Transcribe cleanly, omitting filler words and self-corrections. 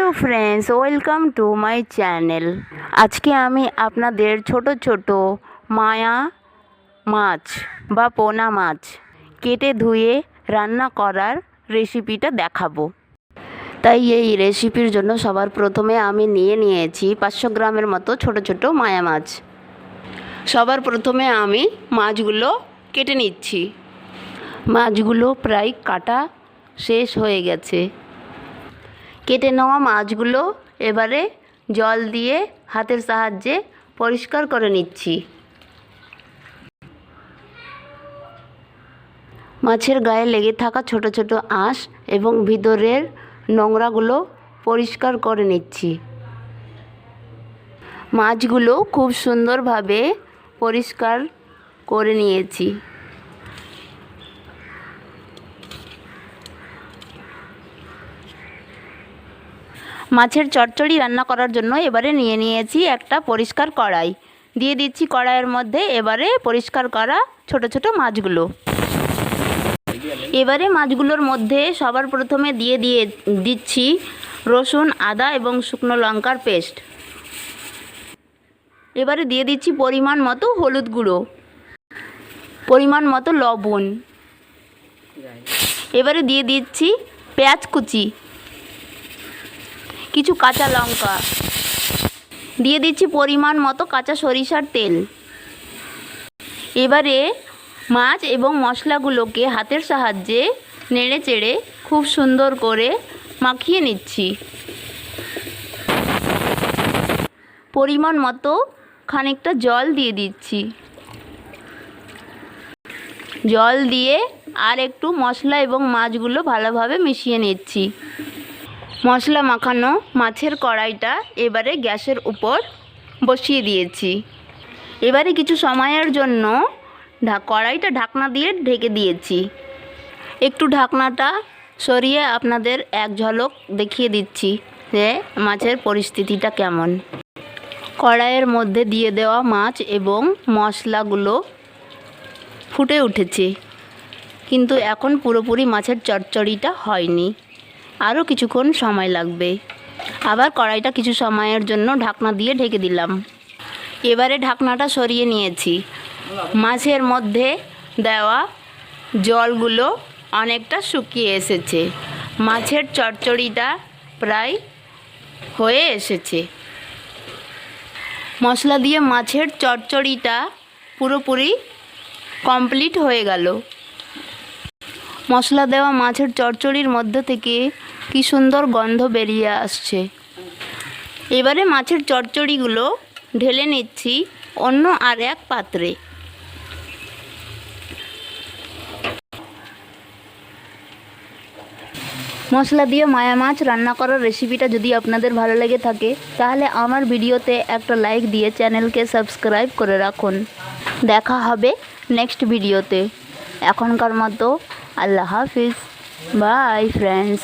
Hello friends, welcome to my channel. আজকে আমি আপনাদের ছোট ছোট মায়া মাছ বা পোনা মাছ কেটে ধুয়ে রান্না করার রেসিপিটা দেখাবো। তাই এই রেসিপির জন্য সবার প্রথমে আমি নিয়েছি 500 গ্রামের মতো ছোট ছোট মায়া মাছ। সবার প্রথমে আমি মাছগুলো কেটে নিচ্ছি। মাছগুলো প্রায় কাটা শেষ হয়ে গেছে। কেটে নেওয়া মাছগুলো এবারে জল দিয়ে হাতের সাহায্যে পরিষ্কার করে নিচ্ছি। মাছের গায়ে লেগে থাকা ছোট ছোট আঁশ এবং ভিতরের নোংরাগুলো পরিষ্কার করে নিচ্ছি। মাছগুলো খুব সুন্দরভাবে পরিষ্কার করে নিয়েছি। মাছের চচ্চড়ি রান্না করার জন্য এবারে নিয়েছি একটা পরিষ্কার কড়াই। দিয়ে দিচ্ছি কড়াইয়ের মধ্যে এবারে পরিষ্কার করা ছোট ছোট মাছগুলো। এবারে মাছগুলোর মধ্যে সবার প্রথমে দিয়ে দিচ্ছি রসুন, আদা এবং শুকনো লঙ্কার পেস্ট। এবারে দিয়ে দিচ্ছি পরিমাণ মতো হলুদ গুঁড়ো, পরিমাণ মতো লবণ। এবারে দিয়ে দিচ্ছি পেঁয়াজ কুচি, কিছু কাঁচা লঙ্কা, দিয়ে দিচ্ছি পরিমাণ মতো কাঁচা সরিষার তেল। এবারে মাছ এবং মশলাগুলোকে হাতের সাহায্যে নেড়ে চেড়ে খুব সুন্দর করে মাখিয়ে নিচ্ছি। পরিমাণ মতো খানিকটা জল দিয়ে দিচ্ছি। জল দিয়ে আর একটু মশলা এবং মাছগুলো ভালোভাবে মিশিয়ে নিচ্ছি। মশলা মাখানো মাছের কড়াইটা এবারে গ্যাসের উপর বসিয়ে দিয়েছি। এবারে কিছু সময়ের জন্য কড়াইটা ঢাকনা দিয়ে ঢেকে দিয়েছি। একটু ঢাকনাটা সরিয়ে আপনাদের এক ঝলক দেখিয়ে দিচ্ছি যে মাছের পরিস্থিতিটা কেমন। কড়াইয়ের মধ্যে দিয়ে দেওয়া মাছ এবং মশলাগুলো ফুটে উঠেছে, কিন্তু এখন পুরোপুরি মাছের চচ্চড়িটা হয়নি, আরও কিছুক্ষণ সময় লাগবে। আবার কড়াইটা কিছু সময়ের জন্য ঢাকনা দিয়ে ঢেকে দিলাম। এবারে ঢাকনাটা সরিয়ে নিয়েছি। মাছের মধ্যে দেওয়া জলগুলো অনেকটা শুকিয়ে এসেছে। মাছের চচ্চড়িটা প্রায় হয়ে এসেছে। মশলা দিয়ে মাছের চচ্চড়িটা পুরোপুরি কমপ্লিট হয়ে গেল। মশলা দেওয়া মাছের চচ্চড়ির মধ্যে থেকে কি সুন্দর গন্ধ বেরিয়ে আসছে। এবারে মাছের চচ্চড়িগুলো ঢেলে নিচ্ছি অন্য আর এক পাত্রে। মশলা দিয়ে মায়া মাছ রান্না করার রেসিপিটা যদি আপনাদের ভালো লেগে থাকে তাহলে আমার ভিডিওতে একটা লাইক দিয়ে চ্যানেলকে সাবস্ক্রাইব করে রাখুন। দেখা হবে নেক্সট ভিডিওতে। এখনকার মতো আল্লাহ হাফিজ, বাই ফ্রেন্ডস।